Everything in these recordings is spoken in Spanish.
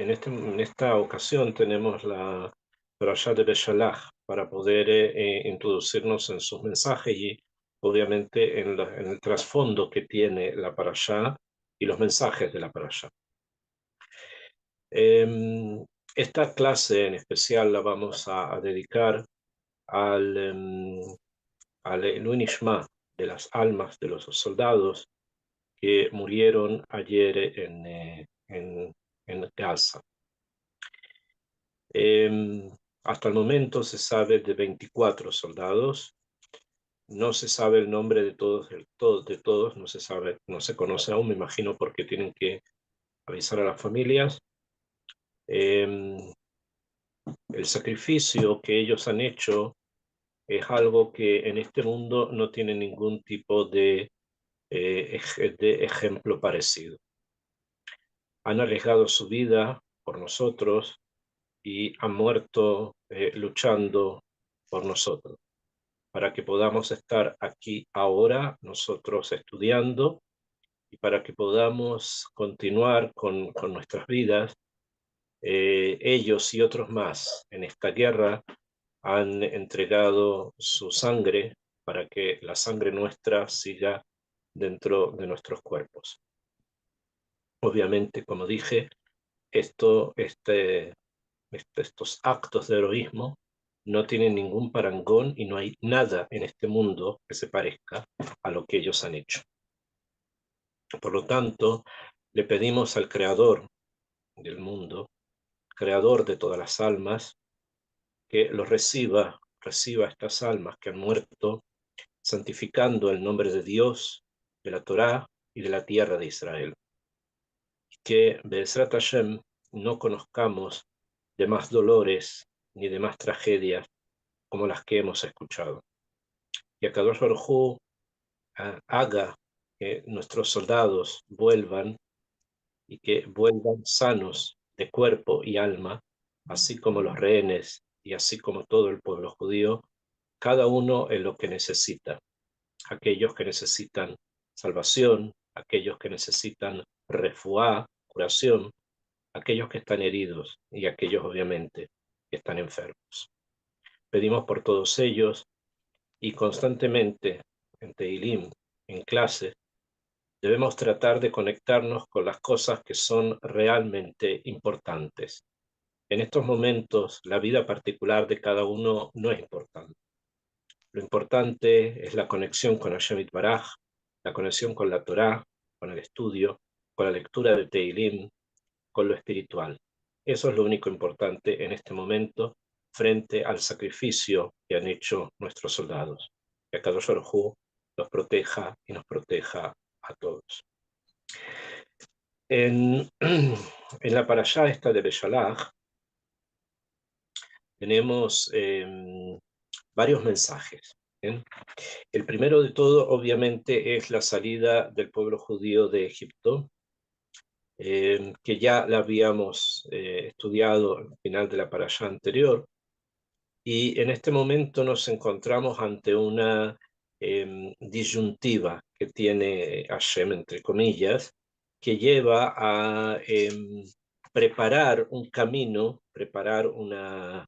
en esta ocasión tenemos la Parashá de Beshalach para poder introducirnos en sus mensajes y obviamente en el trasfondo que tiene la Parashá y los mensajes de la Parashá. Esta clase en especial la vamos a dedicar al Ilui Nishma, de las almas de los soldados que murieron ayer en Gaza. Hasta el momento se sabe de 24 soldados. No se sabe el nombre de todos, no se sabe, no se conoce aún, me imagino porque tienen que avisar a las familias. El sacrificio que ellos han hecho es algo que en este mundo no tiene ningún tipo de ejemplo parecido. Han arriesgado su vida por nosotros y han muerto luchando por nosotros, para que podamos estar aquí ahora nosotros estudiando y para que podamos continuar con nuestras vidas. Ellos y otros más en esta guerra han entregado su sangre para que la sangre nuestra siga dentro de nuestros cuerpos. Obviamente, como dije, estos actos de heroísmo no tienen ningún parangón y no hay nada en este mundo que se parezca a lo que ellos han hecho. Por lo tanto, le pedimos al Creador del mundo, Creador de todas las almas, que los reciba estas almas que han muerto, santificando el nombre de Dios, de la Torá y de la tierra de Israel. Que Be'ezrat Hashem no conozcamos de más dolores ni de más tragedias como las que hemos escuchado. Y Akadosh Baruj Hu haga que nuestros soldados vuelvan y que vuelvan sanos de cuerpo y alma, así como los rehenes y así como todo el pueblo judío, cada uno en lo que necesita. Aquellos que necesitan salvación, aquellos que necesitan refuá, curación, aquellos que están heridos y aquellos obviamente que están enfermos. Pedimos por todos ellos y constantemente en Tehilim, en clase, debemos tratar de conectarnos con las cosas que son realmente importantes. En estos momentos, la vida particular de cada uno no es importante. Lo importante es la conexión con Hashem Yitbaraj, la conexión con la Torá, con el estudio, con la lectura de Tehilim, con lo espiritual. Eso es lo único importante en este momento frente al sacrificio que han hecho nuestros soldados. Que Akadosh Baruj Hu los proteja y nos proteja a todos. En la parashá esta de Beshalach tenemos varios mensajes. ¿Bien? El primero de todo, obviamente, es la salida del pueblo judío de Egipto, que ya la habíamos estudiado al final de la parashá anterior, y en este momento nos encontramos ante una disyuntiva que tiene Hashem, entre comillas, que lleva a preparar un camino, preparar una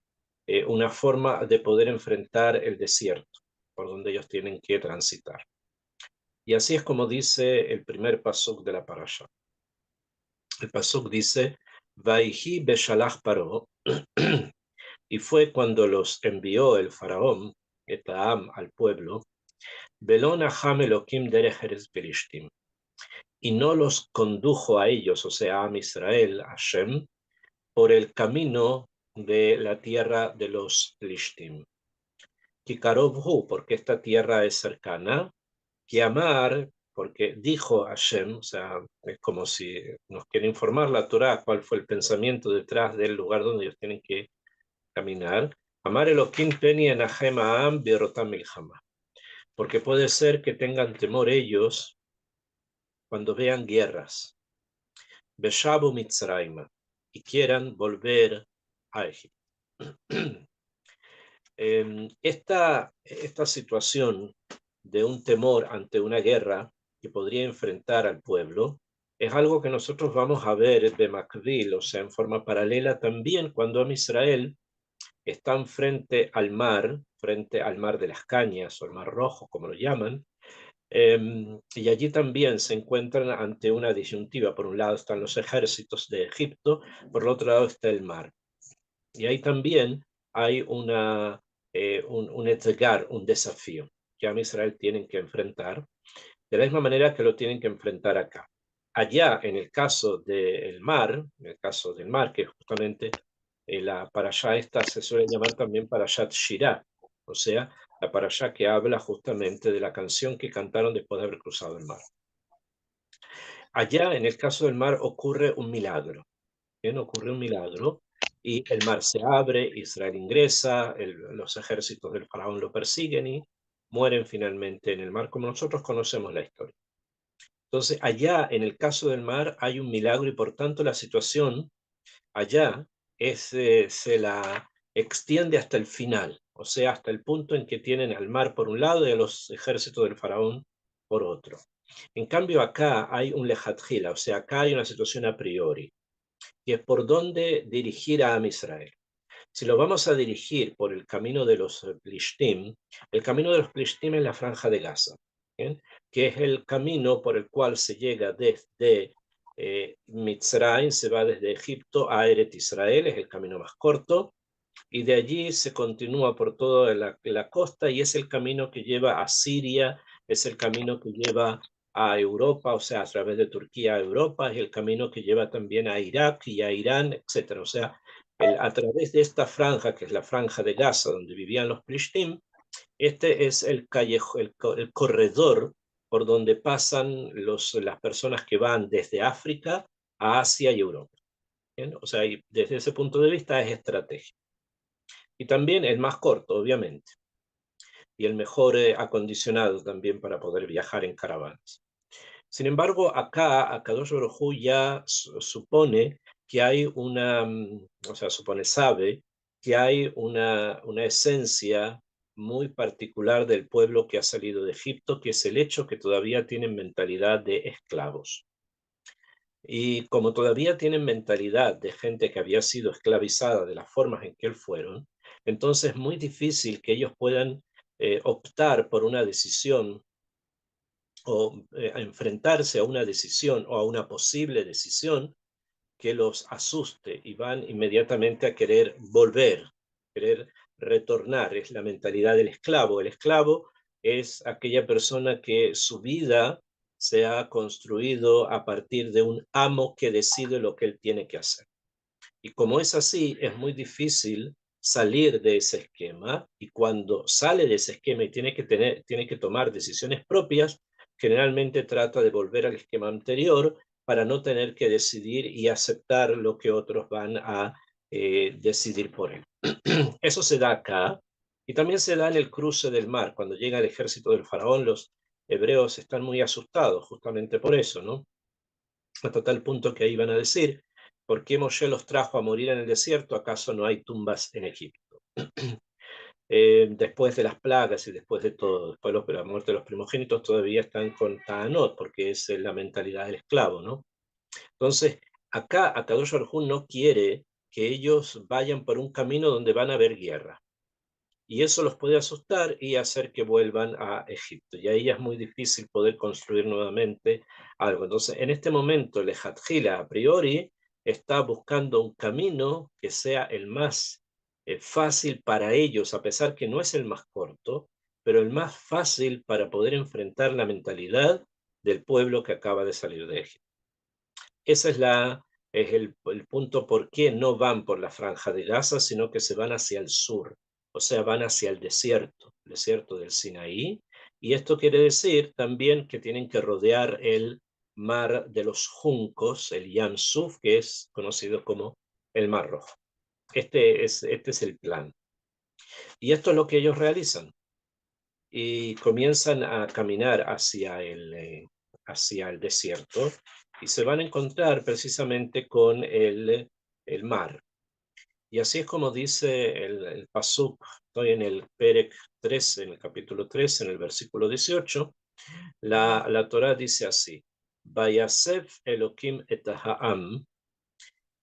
forma de poder enfrentar el desierto por donde ellos tienen que transitar. Y así es como dice el primer pasuk de la parasha. El pasuk dice, Vaihi beshalach paro, y fue cuando los envió el faraón, Etaam, al pueblo, Velon aham Elokim derech eretz Pelishtim, y no los condujo a ellos, o sea, a Israel, a Hashem, por el camino de la tierra de los Pelishtim. Kikarobhu, porque esta tierra es cercana, Kiamar, porque dijo Hashem, o sea, es como si nos quiere informar la Torá cuál fue el pensamiento detrás del lugar donde ellos tienen que caminar. Amar Elohim peni enahem ha'am berotam milchama, porque puede ser que tengan temor ellos cuando vean guerras. Beshabu Mitzrayma, y quieran volver a Egipto. Esta situación de un temor ante una guerra que podría enfrentar al pueblo es algo que nosotros vamos a ver de Macbil, o sea, en forma paralela también cuando Am Israel están frente al mar de las Cañas o el Mar Rojo, como lo llaman, y allí también se encuentran ante una disyuntiva. Por un lado están los ejércitos de Egipto, por el otro lado está el mar. Y ahí también hay un etgar, un desafío que Am Israel tienen que enfrentar, de la misma manera que lo tienen que enfrentar acá. Allá, en el caso del mar, que justamente la parashá esta se suele llamar también parashat Shirah, o sea, la parashá que habla justamente de la canción que cantaron después de haber cruzado el mar. Allá, en el caso del mar, ocurre un milagro. Bien, ocurre un milagro y el mar se abre, Israel ingresa, los ejércitos del faraón lo persiguen y mueren finalmente en el mar, como nosotros conocemos la historia. Entonces, allá, en el caso del mar, hay un milagro y por tanto la situación allá se la extiende hasta el final, o sea, hasta el punto en que tienen al mar por un lado y a los ejércitos del faraón por otro. En cambio, acá hay un lejatjila, o sea, acá hay una situación a priori, y es por dónde dirigir a Am Israel. Si lo vamos a dirigir por el camino de los Plishtim, el camino de los Plishtim es la franja de Gaza, ¿bien? Que es el camino por el cual se llega desde Mitzrayim, se va desde Egipto a Eret Israel, es el camino más corto, y de allí se continúa por toda la costa y es el camino que lleva a Siria, es el camino que lleva a Europa, o sea, a través de Turquía a Europa, es el camino que lleva también a Irak y a Irán, etcétera. O sea, a través de esta franja, que es la franja de Gaza, donde vivían los Plishtim, este es el el corredor por donde pasan las personas que van desde África a Asia y Europa. ¿Bien? O sea, y desde ese punto de vista es estratégico. Y también el más corto, obviamente, y el mejor acondicionado también para poder viajar en caravanas. Sin embargo, acá, Akadosh Baruj Hu ya supone que hay o sea, sabe que hay una esencia muy particular del pueblo que ha salido de Egipto, que es el hecho que todavía tienen mentalidad de esclavos. Y como todavía tienen mentalidad de gente que había sido esclavizada de las formas en que él fueron, entonces es muy difícil que ellos puedan optar por una decisión o enfrentarse a una decisión o a una posible decisión que los asuste y van inmediatamente a querer volver, querer retornar. Es la mentalidad del esclavo. El esclavo es aquella persona que su vida se ha construido a partir de un amo que decide lo que él tiene que hacer. Y como es así, es muy difícil salir de ese esquema y cuando sale de ese esquema y tiene que tomar decisiones propias, generalmente trata de volver al esquema anterior para no tener que decidir y aceptar lo que otros van a decidir por él. Eso se da acá y también se da en el cruce del mar. Cuando llega el ejército del faraón, los hebreos están muy asustados justamente por eso, ¿no? Hasta tal punto que ahí van a decir, ¿por qué Moshe los trajo a morir en el desierto? ¿Acaso no hay tumbas en Egipto? Después de las plagas y después de todo, después de la muerte de los primogénitos, todavía están con Ta'anot, porque es la mentalidad del esclavo, ¿no? Entonces, acá Akadosh Baruj Hu no quiere que ellos vayan por un camino donde van a haber guerra. Y eso los puede asustar y hacer que vuelvan a Egipto. Y ahí es muy difícil poder construir nuevamente algo. Entonces, en este momento, el Ejatjila a priori está buscando un camino que sea el más fácil para ellos, a pesar que no es el más corto, pero el más fácil para poder enfrentar la mentalidad del pueblo que acaba de salir de Egipto. Ese es el punto por qué no van por la franja de Gaza, sino que se van hacia el sur, o sea, van hacia el desierto del Sinaí, y esto quiere decir también que tienen que rodear el mar de los juncos, el Yam Suf, que es conocido como el Mar Rojo. Este es el plan. Y esto es lo que ellos realizan. Y comienzan a caminar hacia el desierto y se van a encontrar precisamente con el mar. Y así es como dice el Pasuk, estoy en el Perek 13, en el capítulo 13, en el versículo 18, la Torá dice así, Vayasef Elohim et ha'am,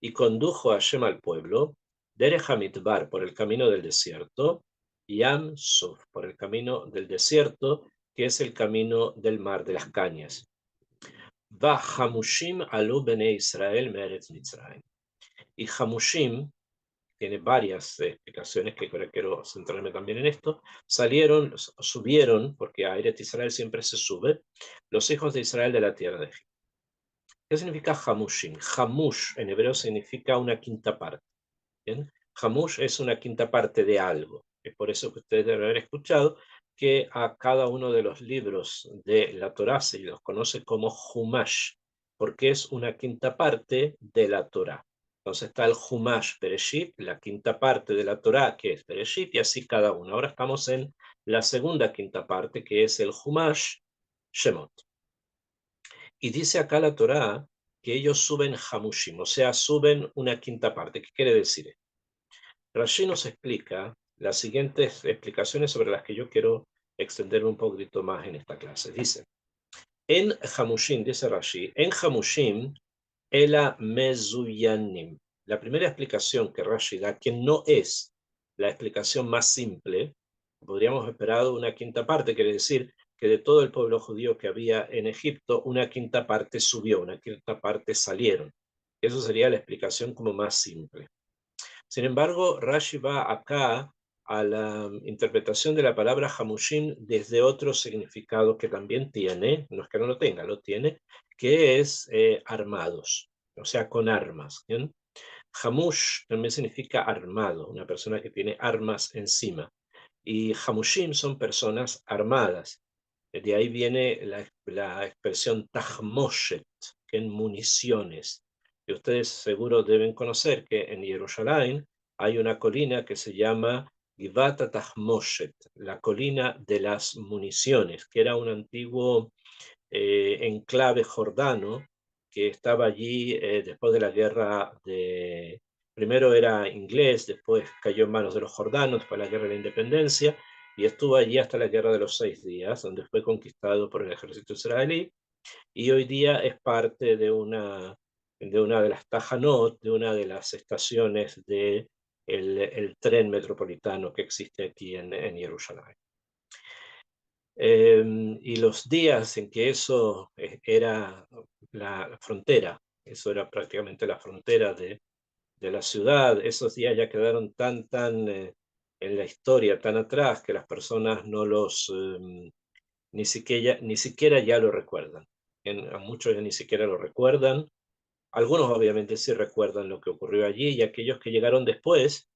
y condujo a Hashem al pueblo, Derech HaMidbar, por el camino del desierto, Yam Suf, por el camino del desierto, que es el camino del mar de las cañas. Va Hamushim alu bene Israel me'eretz Mitzrayim. Y Hamushim tiene varias explicaciones que quiero centrarme también en esto. Subieron, porque a Eretz Israel siempre se sube, los hijos de Israel de la tierra de Egipto. ¿Qué significa Hamushim? Hamush en hebreo significa una quinta parte. ¿Bien? Hamush es una quinta parte de algo. Es por eso que ustedes deben haber escuchado que a cada uno de los libros de la Torá se los conoce como Humash, porque es una quinta parte de la Torá. Entonces está el Humash Bereshit, la quinta parte de la Torá, que es Bereshit, y así cada uno. Ahora estamos en la segunda quinta parte, que es el Humash Shemot. Y dice acá la Torá que ellos suben Hamushim, o sea, suben una quinta parte. ¿Qué quiere decir? Rashi nos explica las siguientes explicaciones sobre las que yo quiero extenderme un poquito más en esta clase. Dice, en Hamushim, dice Rashi, en Hamushim, ela mezuyanim. La primera explicación que Rashi da, que no es la explicación más simple, podríamos esperar una quinta parte, quiere decir que de todo el pueblo judío que había en Egipto, una quinta parte subió, una quinta parte salieron. Eso sería la explicación como más simple. Sin embargo, Rashi va acá a la interpretación de la palabra Hamushim desde otro significado que también tiene, no es que no lo tenga, lo tiene, que es armados, o sea, con armas. ¿Bien? Hamush también significa armado, una persona que tiene armas encima. Y Hamushim son personas armadas. De ahí viene la expresión Tahmoshet, que en municiones. Y ustedes seguro deben conocer que en Jerusalén hay una colina que se llama Givata Tahmoshet, la colina de las municiones, que era un antiguo enclave jordano que estaba allí después de la guerra de... Primero era inglés, después cayó en manos de los jordanos, después de la guerra de la independencia, y estuvo allí hasta la guerra de los 6 días, donde fue conquistado por el ejército israelí, y hoy día es parte de una de las Tajanot, de una de las estaciones del el tren metropolitano que existe aquí en Jerusalén. Y los días en que eso era la frontera, eso era prácticamente la frontera de la ciudad, esos días ya quedaron tan en la historia, tan atrás, que las personas no los, ni siquiera ya lo recuerdan. A muchos ya ni siquiera lo recuerdan. Algunos obviamente sí recuerdan lo que ocurrió allí, y aquellos que llegaron después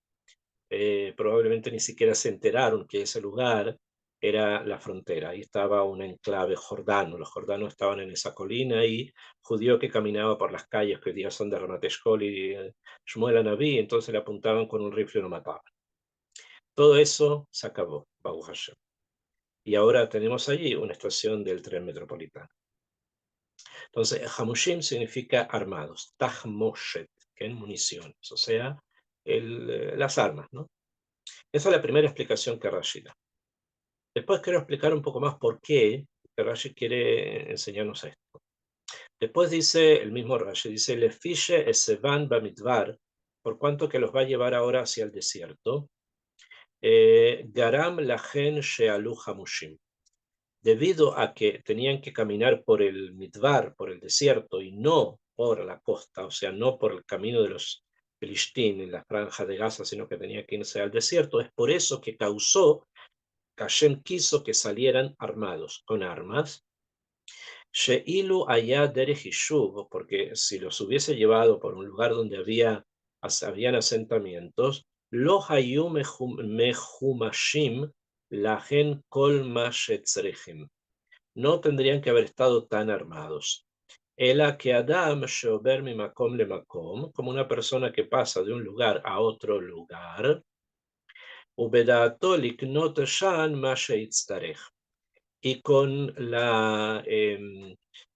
probablemente ni siquiera se enteraron que ese lugar era la frontera. Ahí estaba un enclave jordano. Los jordanos estaban en esa colina y judío que caminaba por las calles que hoy día son de Ramat Eshkol y Shmuel Anabí, entonces le apuntaban con un rifle y lo mataban. Todo eso se acabó, Baruch Hashem. Y ahora tenemos allí una estación del tren metropolitano. Entonces, Hamushim significa armados, Tahmoshet, que es municiones, o sea, las armas, ¿no? Esa es la primera explicación que Rashi da. Después quiero explicar un poco más por qué Rashi quiere enseñarnos esto. Después dice el mismo Rashi, dice, le fiche esevan bamidbar, por cuanto que los va a llevar ahora hacia el desierto, garam lachen shealu hamushim. Debido a que tenían que caminar por el midbar, por el desierto, y no por la costa, o sea, no por el camino de los Filistín en la franja de Gaza, sino que tenía que irse al desierto, es por eso que causó Hashem quiso que salieran armados, con armas. She'ilu allá derech hishuv, porque si los hubiese llevado por un lugar donde habían asentamientos, lo hayu mehumashim lahen kol ma shetzrechim. No tendrían que haber estado tan armados. Ela que Adam sheober mi makom le makom, como una persona que pasa de un lugar a otro lugar, y con la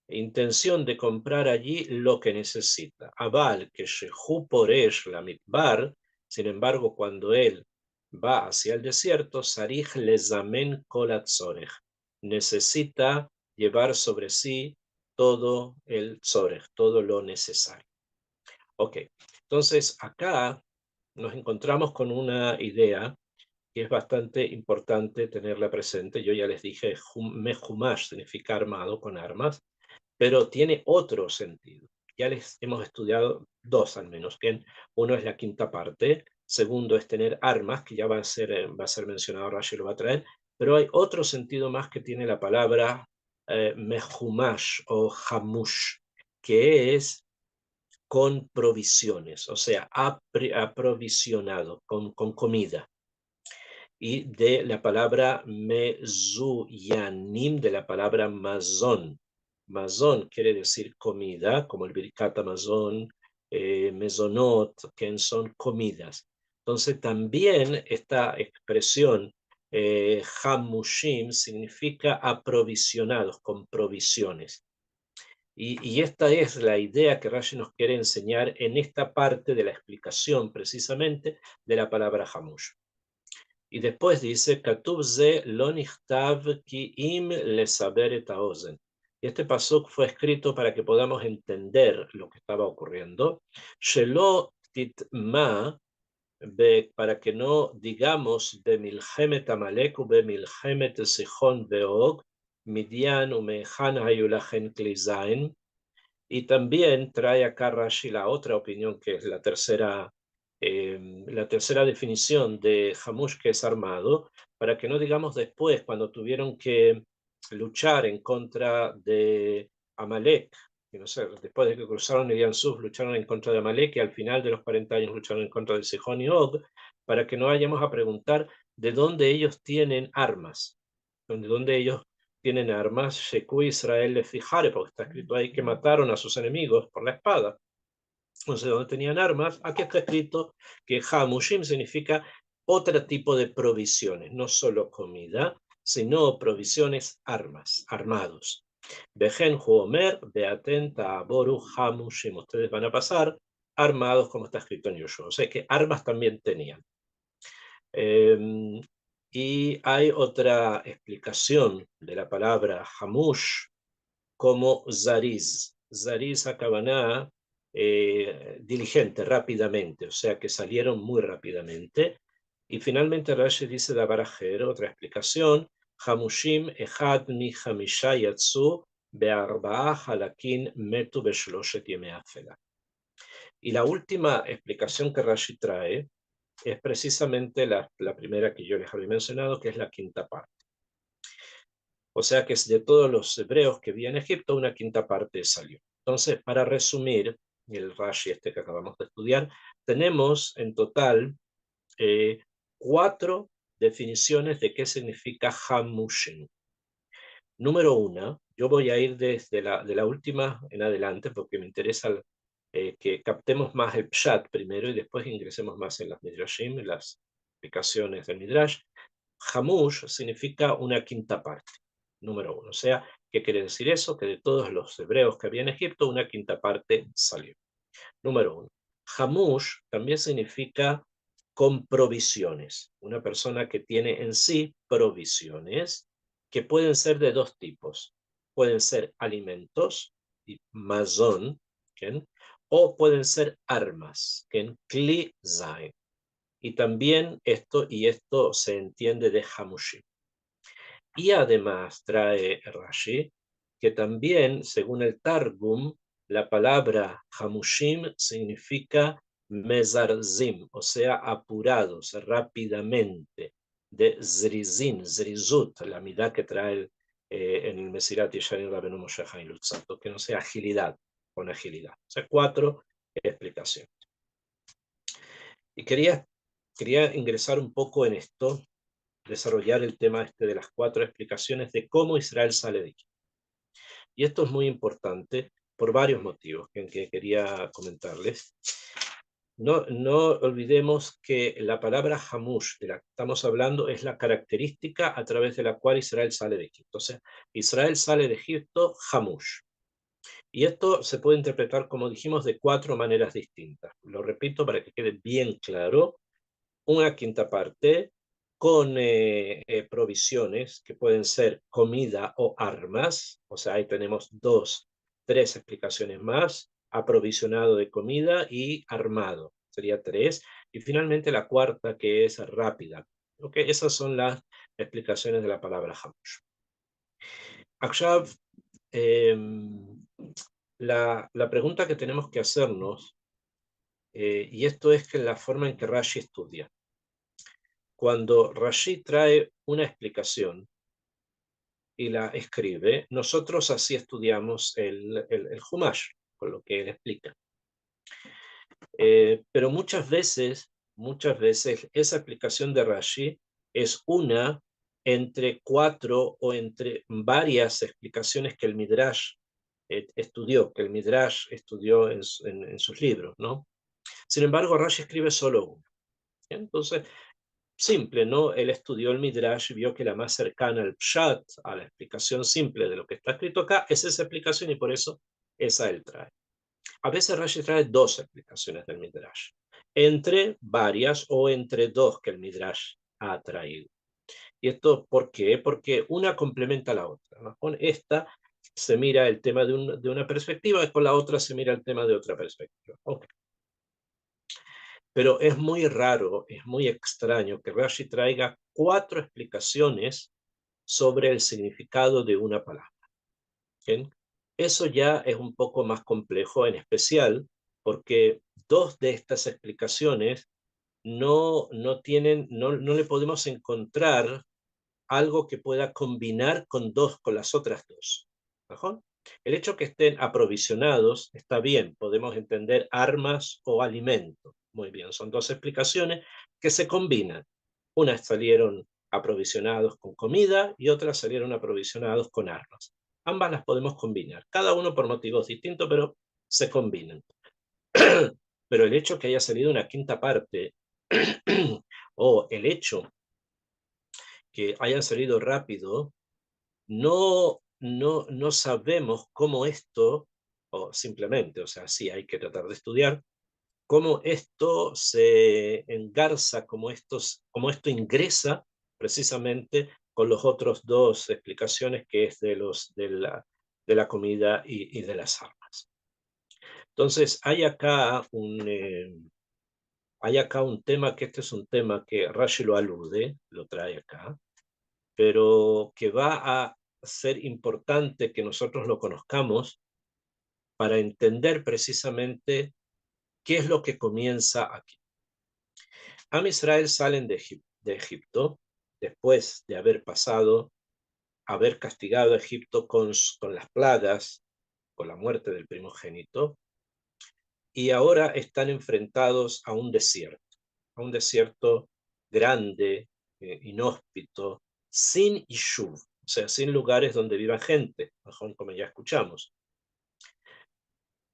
intención de comprar allí lo que necesita. Abal, que shehu poresh la mitbar, sin embargo, cuando él va hacia el desierto, sarich lezamen kol hatzorech, necesita llevar sobre sí todo el tzorech, todo lo necesario. Ok, entonces acá nos encontramos con una idea que es bastante importante tenerla presente. Yo ya les dije, mehumash significa armado con armas, pero tiene otro sentido. Ya les hemos estudiado dos al menos. Bien, uno es la quinta parte, segundo es tener armas, que ya va a ser mencionado, Rashi lo va a traer, pero hay otro sentido más que tiene la palabra mehumash o hamush, que es con provisiones, o sea, aprovisionado, con comida. Y de la palabra mezuyanim, de la palabra mazón. Mazón quiere decir comida, como el Birkat Amazon, mezonot, que son comidas. Entonces también esta expresión hamushim significa aprovisionados, con provisiones. Y esta es la idea que Rashi nos quiere enseñar en esta parte de la explicación precisamente de la palabra hamush. Y después dice, Katuv ze lo nichtav ki im lesaber et haozen. Y este pasuk fue escrito para que podamos entender lo que estaba ocurriendo. Shelo titma, para que no digamos de milchemet Amalek u be milchemet Sihon veog, Midian u mechan hayulachen klizain. Y también trae acá Rashi la otra opinión, que es la tercera definición de Hamush, que es armado, para que no digamos después, cuando tuvieron que luchar en contra de Amalek, y no sé, después de que cruzaron el Yansuf, lucharon en contra de Amalek, y al final de los 40 años lucharon en contra de Sihón y Og, para que no vayamos a preguntar de dónde ellos tienen armas, de dónde ellos tienen armas, Sheku Israel le fijare, porque está escrito ahí que mataron a sus enemigos por la espada. Entonces, ¿dónde tenían armas? Aquí está escrito que Hamushim significa otro tipo de provisiones, no solo comida, sino provisiones, armas, armados. Bejen Homer, beatenta aboru Hamushim. Ustedes van a pasar armados como está escrito en Yoshua. O sea que armas también tenían. Y hay otra explicación de la palabra hamush como zariz. Zariz akabaná, diligente, rápidamente, o sea que salieron muy rápidamente. Y finalmente Rashi dice de Barajer, otra explicación, hamushim echad mi hamisha yatsu be'arba'a halakin metu beshloshet yemei afela. Y la última explicación que Rashi trae es precisamente la primera que yo les había mencionado, que es la quinta parte. O sea que es de todos los hebreos que vivían en Egipto, una quinta parte salió. Entonces, para resumir, el Rashi este que acabamos de estudiar, tenemos en total 4 definiciones de qué significa Hamushim. Número 1, yo voy a ir desde de la última en adelante porque me interesa que captemos más el Pshat primero y después ingresemos más en las Midrashim, en las explicaciones del Midrash. Hamush significa una quinta parte, número 1. O sea, ¿qué quiere decir eso? Que de todos los hebreos que había en Egipto, una quinta parte salió. Número 1. Hamush también significa con provisiones. Una persona que tiene en sí provisiones que pueden ser de dos tipos. Pueden ser alimentos, mazón, o pueden ser armas, kli zain. Y también esto se entiende de Hamushim. Y además trae Rashi que también, según el Targum, la palabra Hamushim significa mezarzim, o sea, apurados, rápidamente, de zrizin, zrizut, la midá que trae en el Mesirat Yesharim Rabbeinu Moshe Chaim Luzzatto, que no sea agilidad, con agilidad. O sea, 4 explicaciones. Y quería ingresar un poco en esto, desarrollar el tema este de las 4 explicaciones de cómo Israel sale de Egipto. Y esto es muy importante por varios motivos que quería comentarles. No olvidemos que la palabra hamush, de la que estamos hablando, es la característica a través de la cual Israel sale de Egipto. O sea, Israel sale de Egipto hamush. Y esto se puede interpretar, como dijimos, de 4 maneras distintas. Lo repito para que quede bien claro. Una quinta parte con provisiones que pueden ser comida o armas, o sea, ahí tenemos 2 3 explicaciones más, aprovisionado de comida y armado, sería 3. Y finalmente la cuarta, que es rápida. ¿Ok? Esas son las explicaciones de la palabra Hamush. עכשיו, la pregunta que tenemos que hacernos, y esto es que la forma en que Rashi estudia. Cuando Rashi trae una explicación y la escribe, nosotros así estudiamos el Humash, con lo que él explica. Pero muchas veces esa explicación de Rashi es una entre 4 o entre varias explicaciones que el Midrash estudió, que el Midrash estudió en sus libros, ¿no? Sin embargo, Rashi escribe solo una. Entonces, simple, ¿no? Él estudió el Midrash y vio que la más cercana al Pshat, a la explicación simple de lo que está escrito acá, es esa explicación y por eso esa él trae. A veces Rashi trae 2 explicaciones del Midrash, entre varias o entre 2 que el Midrash ha traído. ¿Y esto por qué? Porque una complementa a la otra, ¿no? Con esta se mira el tema de una perspectiva y con la otra se mira el tema de otra perspectiva. Okay. Pero es muy raro, es muy extraño que Rashi traiga 4 explicaciones sobre el significado de una palabra. ¿Bien? Eso ya es un poco más complejo, en especial porque 2 de estas explicaciones no le podemos encontrar algo que pueda combinar con las otras 2. ¿Mejor? El hecho que estén aprovisionados está bien, podemos entender armas o alimento. Muy bien, son 2 explicaciones que se combinan. Unas salieron aprovisionados con comida y otras salieron aprovisionados con armas. Ambas las podemos combinar, cada uno por motivos distintos, pero se combinan. Pero el hecho que haya salido una quinta parte o el hecho que hayan salido rápido, no sabemos cómo esto, o simplemente, o sea, sí hay que tratar de estudiar, cómo esto se engarza, cómo esto ingresa precisamente con los otros 2 explicaciones que es de la comida y de las armas. Entonces, hay acá un tema, que este es un tema que Rashi lo alude, lo trae acá, pero que va a ser importante que nosotros lo conozcamos para entender precisamente qué es lo que comienza aquí. Am Israel salen de Egipto después de haber castigado a Egipto con las plagas, con la muerte del primogénito, y ahora están enfrentados a un desierto grande, inhóspito, sin Ishuv, o sea, sin lugares donde viva gente, como ya escuchamos.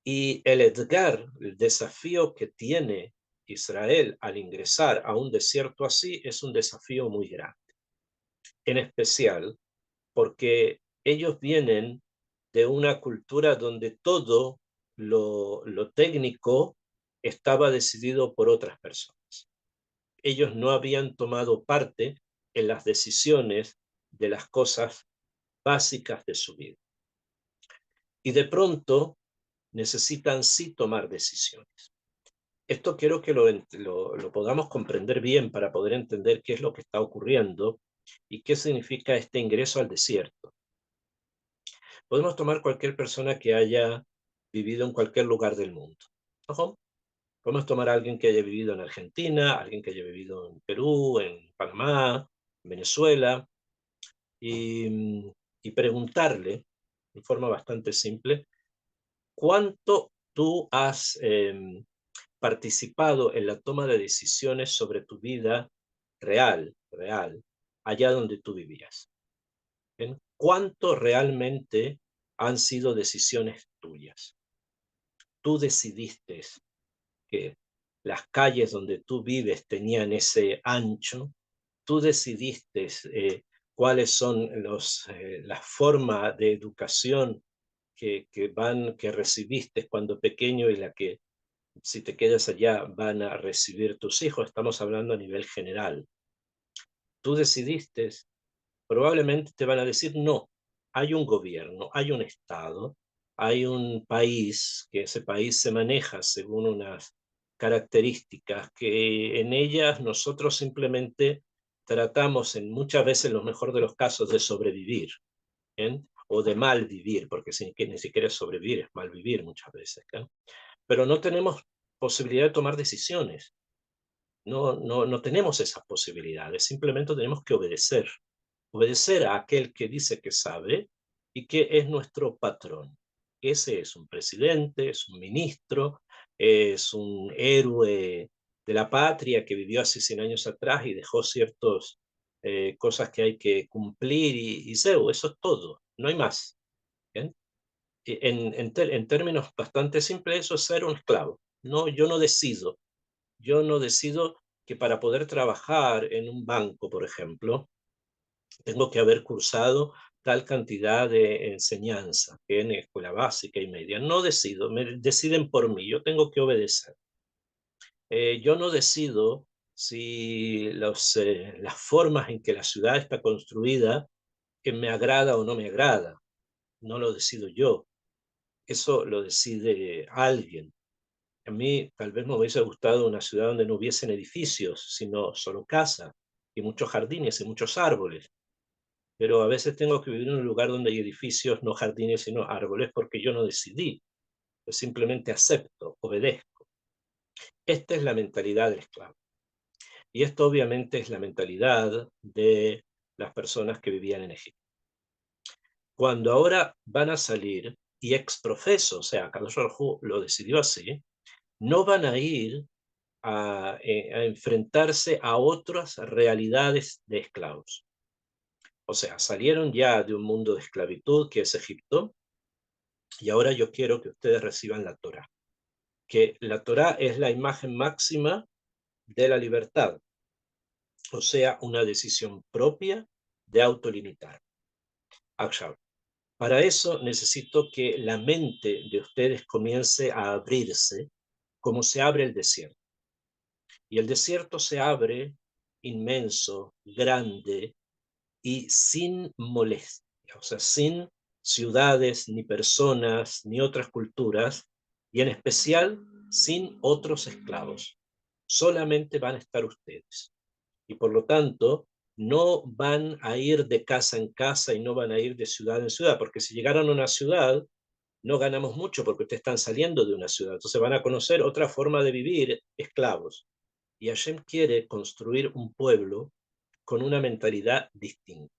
Y el Edgar, el desafío que tiene Israel al ingresar a un desierto así, es un desafío muy grande. En especial porque ellos vienen de una cultura donde todo lo técnico estaba decidido por otras personas. Ellos no habían tomado parte en las decisiones de las cosas básicas de su vida. Y de pronto necesitan sí tomar decisiones. Esto quiero que lo podamos comprender bien para poder entender qué es lo que está ocurriendo y qué significa este ingreso al desierto. Podemos tomar cualquier persona que haya vivido en cualquier lugar del mundo. ¿No? Podemos tomar a alguien que haya vivido en Argentina, alguien que haya vivido en Perú, en Panamá, en Venezuela, y preguntarle, de forma bastante simple, ¿cuánto tú has participado en la toma de decisiones sobre tu vida real, allá donde tú vivías? ¿Bien? ¿Cuánto realmente han sido decisiones tuyas? Tú decidiste que las calles donde tú vives tenían ese ancho, tú decidiste cuáles son la forma de educación que recibiste cuando pequeño y la que si te quedas allá van a recibir tus hijos. Estamos hablando a nivel general. Tú decidiste, probablemente te van a decir no, hay un gobierno, hay un Estado hay un país, que ese país se maneja según unas características, que en ellas nosotros simplemente tratamos en muchas veces, en lo mejor de los casos, de sobrevivir, ¿bien? O de mal vivir, porque que ni siquiera es sobrevivir, es mal vivir muchas veces, ¿bien? Pero no tenemos posibilidad de tomar decisiones, no tenemos esas posibilidades, simplemente tenemos que obedecer, obedecer a aquel que dice que sabe y que es nuestro patrón. Ese es un presidente, es un ministro, es un héroe de la patria que vivió hace 100 años atrás y dejó ciertas cosas que hay que cumplir y eso es todo, no hay más. ¿Bien? En términos bastante simples, eso es ser un esclavo. No, yo no decido que para poder trabajar en un banco, por ejemplo, tengo que haber cursado tal cantidad de enseñanza, que en escuela básica y media. No decido, me deciden por mí, yo tengo que obedecer. Yo no decido si las formas en que la ciudad está construida, que me agrada o no me agrada. No lo decido yo, eso lo decide alguien. A mí tal vez me hubiese gustado una ciudad donde no hubiesen edificios, sino solo casas, y muchos jardines y muchos árboles. Pero a veces tengo que vivir en un lugar donde hay edificios, no jardines, sino árboles, porque yo no decidí. Yo simplemente acepto, obedezco. Esta es la mentalidad del esclavo. Y esto obviamente es la mentalidad de las personas que vivían en Egipto. Cuando ahora van a salir, y ex profeso, o sea, Kadosh Baruj Hu lo decidió así, no van a ir a enfrentarse a otras realidades de esclavos. O sea, salieron ya de un mundo de esclavitud que es Egipto, y ahora yo quiero que ustedes reciban la Torá, que la Torá es la imagen máxima de la libertad, o sea, una decisión propia de autolimitar. Ahora, para eso necesito que la mente de ustedes comience a abrirse como se abre el desierto. Y el desierto se abre inmenso, grande y sin molestia, o sea, sin ciudades, ni personas, ni otras culturas, y en especial sin otros esclavos. Solamente van a estar ustedes. Y por lo tanto, no van a ir de casa en casa y no van a ir de ciudad en ciudad, porque si llegaran a una ciudad, no ganamos mucho porque ustedes están saliendo de una ciudad. Entonces van a conocer otra forma de vivir esclavos. Y Hashem quiere construir un pueblo con una mentalidad distinta,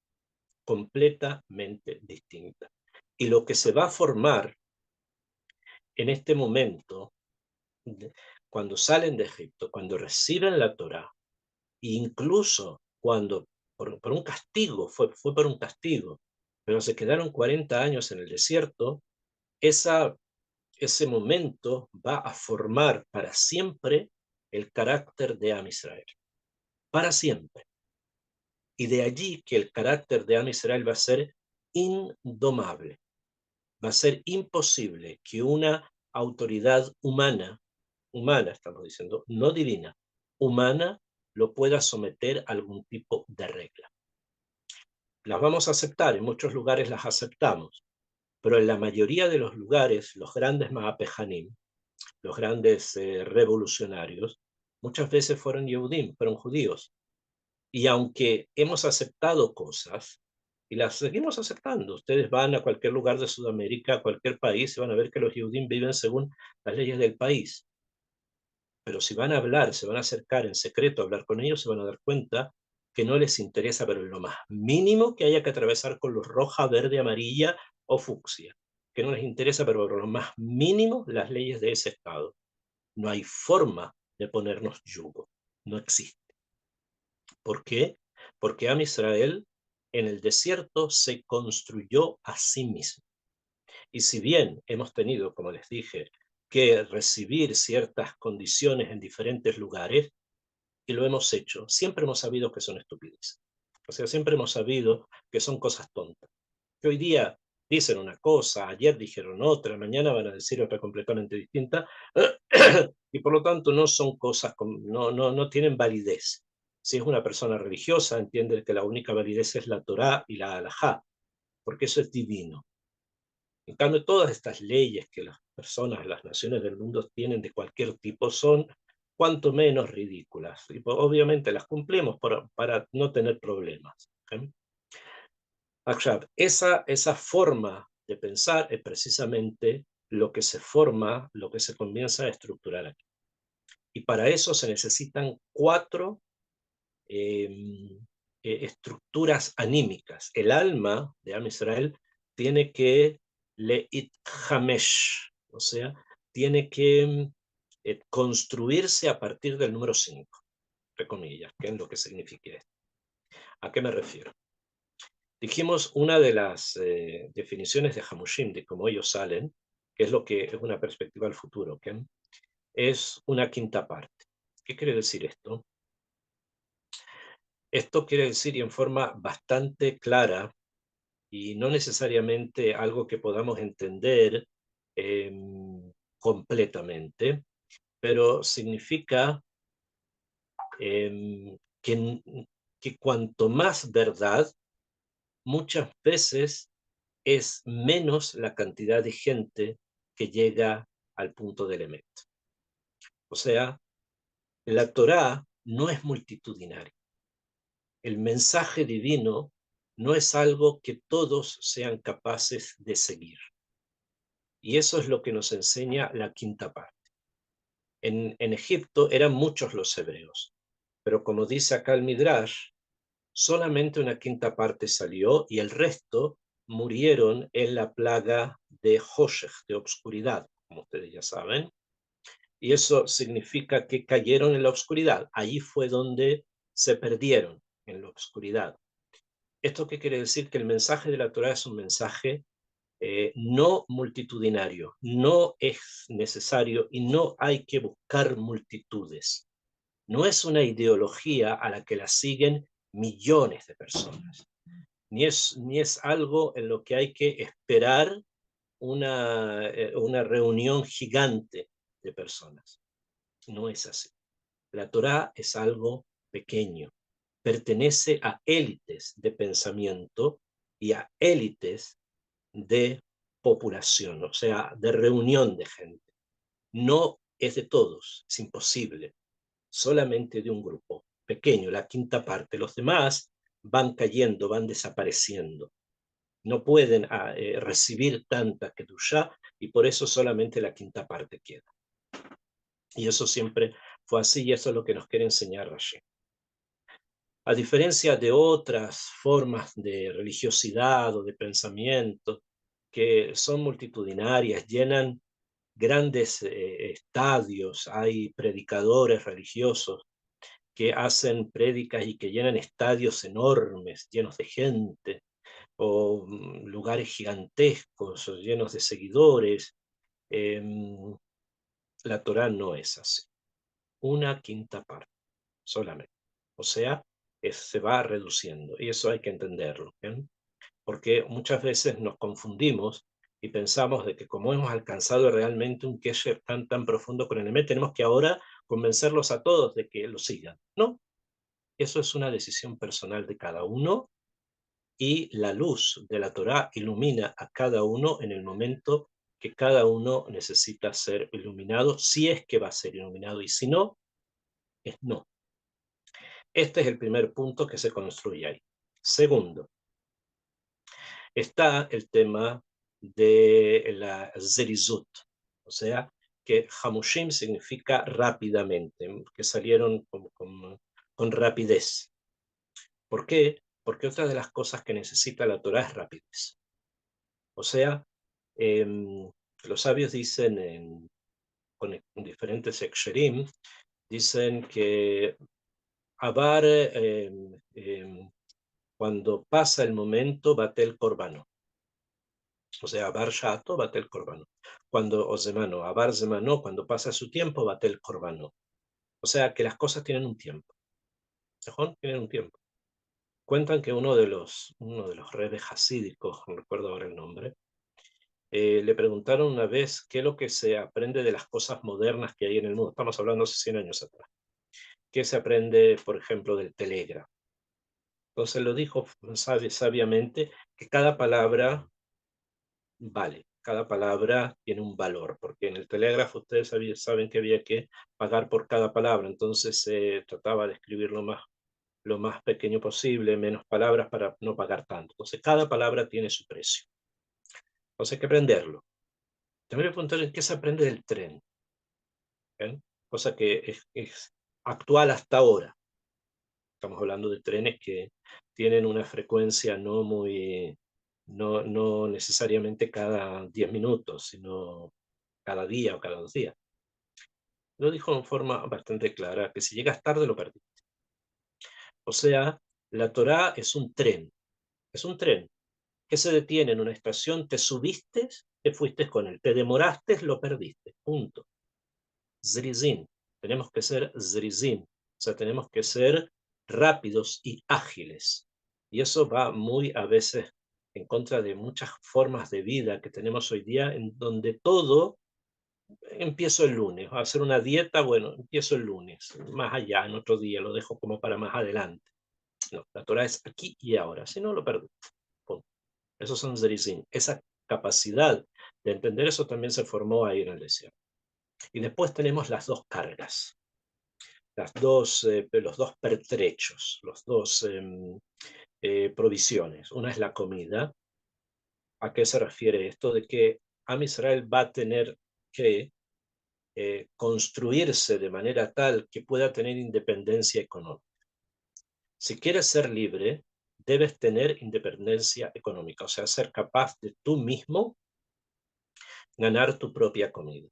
completamente distinta. Y lo que se va a formar en este momento, cuando salen de Egipto, cuando reciben la Torá, e incluso cuando, por un castigo, fue por un castigo, pero se quedaron 40 años en el desierto, ese momento va a formar para siempre el carácter de Am Israel. Para siempre. Y de allí que el carácter de Am Israel va a ser indomable. Va a ser imposible que una autoridad humana estamos diciendo, no divina, humana, lo pueda someter a algún tipo de regla. Las vamos a aceptar, en muchos lugares las aceptamos, pero en la mayoría de los lugares, los grandes Maapejanim, los grandes revolucionarios, muchas veces fueron Yehudim, fueron judíos. Y aunque hemos aceptado cosas, y las seguimos aceptando, ustedes van a cualquier lugar de Sudamérica, a cualquier país, y van a ver que los Yehudim viven según las leyes del país. Pero si van a hablar, se van a acercar en secreto a hablar con ellos, se van a dar cuenta que no les interesa, pero en lo más mínimo que haya que atravesar con luz roja, verde, amarilla o fucsia. Que no les interesa, pero por lo más mínimo, las leyes de ese estado. No hay forma de ponernos yugo. No existe. ¿Por qué? Porque Am Israel en el desierto se construyó a sí mismo. Y si bien hemos tenido, como les dije, que recibir ciertas condiciones en diferentes lugares, y lo hemos hecho, siempre hemos sabido que son estupideces. O sea, siempre hemos sabido que son cosas tontas. Que hoy día dicen una cosa, ayer dijeron otra, mañana van a decir otra completamente distinta, y por lo tanto no son cosas, no tienen validez. Si es una persona religiosa, entiende que la única validez es la Torá y la Halajá, porque eso es divino. En cambio, todas estas leyes que las personas, las naciones del mundo tienen de cualquier tipo son cuanto menos ridículas. Y obviamente las cumplimos para no tener problemas. ¿Eh? Esa forma de pensar es precisamente lo que se forma, lo que se comienza a estructurar aquí. Y para eso se necesitan cuatro estructuras anímicas. El alma de Am Israel tiene que leit hamesh, o sea, tiene que construirse a partir del número 5, entre comillas, que es lo que significa esto. ¿A qué me refiero? Dijimos una de las definiciones de Hamushim, de cómo ellos salen, que es lo que es una perspectiva al futuro, ¿okay? Es una quinta parte. ¿Qué quiere decir esto? Esto quiere decir, y en forma bastante clara, y no necesariamente algo que podamos entender eh, completamente, pero significa eh, que, que cuanto más verdad, muchas veces es menos la cantidad de gente que llega al punto del Emet. O sea, la Torá no es multitudinaria. El mensaje divino no es algo que todos sean capaces de seguir. Y eso es lo que nos enseña la quinta parte. En Egipto eran muchos los hebreos, pero como dice acá el Midrash, solamente una quinta parte salió y el resto murieron en la plaga de Hoshech, de obscuridad, como ustedes ya saben. Y eso significa que cayeron en la oscuridad. Allí fue donde se perdieron, en la oscuridad. ¿Esto qué quiere decir? Que el mensaje de la Torá es un mensaje no multitudinario, no es necesario y no hay que buscar multitudes. No es una ideología a la que la siguen millones de personas, ni es algo en lo que hay que esperar una reunión gigante de personas. No es así. La Torá es algo pequeño, pertenece a élites de pensamiento y a élites de población, o sea, de reunión de gente. No es de todos, es imposible, solamente de un grupo pequeño, la quinta parte. Los demás van cayendo, van desapareciendo. No pueden recibir tanta kedushá y por eso solamente la quinta parte queda. Y eso siempre fue así y eso es lo que nos quiere enseñar Rashi. A diferencia de otras formas de religiosidad o de pensamiento que son multitudinarias, llenan grandes estadios, hay predicadores religiosos que hacen prédicas y que llenan estadios enormes, llenos de gente, o lugares gigantescos, o llenos de seguidores. Eh, la Torá no es así. Una quinta parte solamente. O sea, se va reduciendo y eso hay que entenderlo. ¿Bien? Porque muchas veces nos confundimos y pensamos de que como hemos alcanzado realmente un kesher tan profundo con el Emet, tenemos que ahora convencerlos a todos de que lo sigan. No, eso es una decisión personal de cada uno y la luz de la Torá ilumina a cada uno en el momento que cada uno necesita ser iluminado, si es que va a ser iluminado y si no, es no. Este es el primer punto que se construye ahí. Segundo, está el tema de la zerizut, o sea, que hamushim significa rápidamente, que salieron con rapidez. ¿Por qué? Porque otra de las cosas que necesita la Torah es rapidez. O sea, eh, los sabios dicen con diferentes eksherim, dicen que Abar, cuando pasa el momento, bate el corbano. O sea, Abar Shato, bate el corbano. Cuando Ozemano, Abar Zemano, cuando pasa su tiempo, bate el corbano. O sea, que las cosas tienen un tiempo. ¿Mejor? Tienen un tiempo. Cuentan que uno de los rebes hasídicos, no recuerdo ahora el nombre, le preguntaron una vez qué es lo que se aprende de las cosas modernas que hay en el mundo. Estamos hablando hace 100 años atrás. ¿Qué se aprende, por ejemplo, del telégrafo? Entonces lo dijo sabiamente que cada palabra vale, cada palabra tiene un valor, porque en el telégrafo ustedes saben que había que pagar por cada palabra, entonces se trataba de escribir lo más pequeño posible, menos palabras para no pagar tanto. Entonces cada palabra tiene su precio. Entonces hay que aprenderlo. También me preguntaron qué se aprende del tren, ¿ven? Cosa que es actual hasta ahora. Estamos hablando de trenes que tienen una frecuencia no necesariamente cada 10 minutos, sino cada día o cada 2 días. Lo dijo en forma bastante clara, que si llegas tarde lo perdiste. O sea, la Torá es un tren que se detiene en una estación, te subiste, te fuiste con él, te demoraste, lo perdiste, punto. Zrizin, tenemos que ser zrizin, o sea, tenemos que ser rápidos y ágiles. Y eso va muy a veces en contra de muchas formas de vida que tenemos hoy día, en donde todo empiezo el lunes, a hacer una dieta, bueno, empiezo el lunes, más allá, en otro día, lo dejo como para más adelante. No, la Torah es aquí y ahora, si no lo perdiste. Punto. Esos son Zerizim. Esa capacidad de entender eso también se formó ahí en el desierto. Y después tenemos las dos cargas, los dos pertrechos, los dos provisiones. Una es la comida. ¿A qué se refiere esto? De que Am Israel va a tener que construirse de manera tal que pueda tener independencia económica. Si quieres ser libre, debes tener independencia económica, o sea, ser capaz de tú mismo ganar tu propia comida,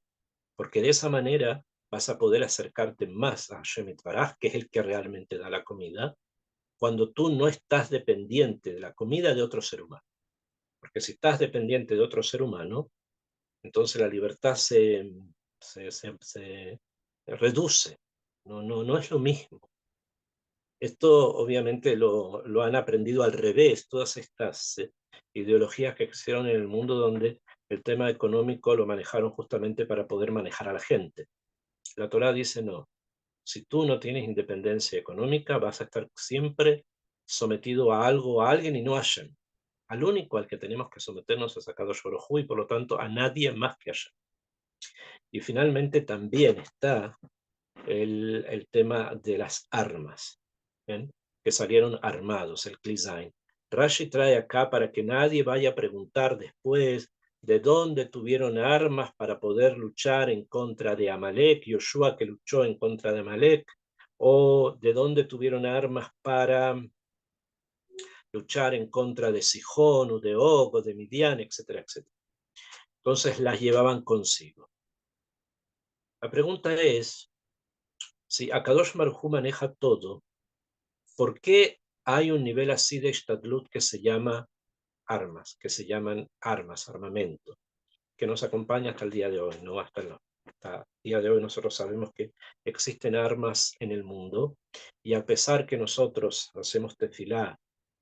porque de esa manera vas a poder acercarte más a Hashem Baraj, que es el que realmente da la comida, cuando tú no estás dependiente de la comida de otro ser humano. Porque si estás dependiente de otro ser humano, entonces la libertad se reduce. No es lo mismo. Esto obviamente lo han aprendido al revés, todas estas ideologías que existieron en el mundo donde el tema económico lo manejaron justamente para poder manejar a la gente. La Torá dice no, si tú no tienes independencia económica vas a estar siempre sometido a algo, a alguien y no a Hashem. Al único al que tenemos que someternos es a Kadosh Baruj Hu y por lo tanto a nadie más que a Hashem. Y finalmente también está el tema de las armas, ¿ven? Que salieron armados, el Klizain. Rashi trae acá para que nadie vaya a preguntar después de dónde tuvieron armas para poder luchar en contra de Amalek, Yoshua que luchó en contra de Amalek, o de dónde tuvieron armas para luchar en contra de Sihón o de Og o de Midian, etcétera, etcétera. Entonces las llevaban consigo. La pregunta es, si Akadosh Baruj Hu maneja todo, ¿por qué hay un nivel así de Shtadlut que se llama armas, que se llaman armas, armamento, que nos acompaña hasta el día de hoy, ¿no? Hasta el día de hoy nosotros sabemos que existen armas en el mundo y a pesar que nosotros hacemos tefilá,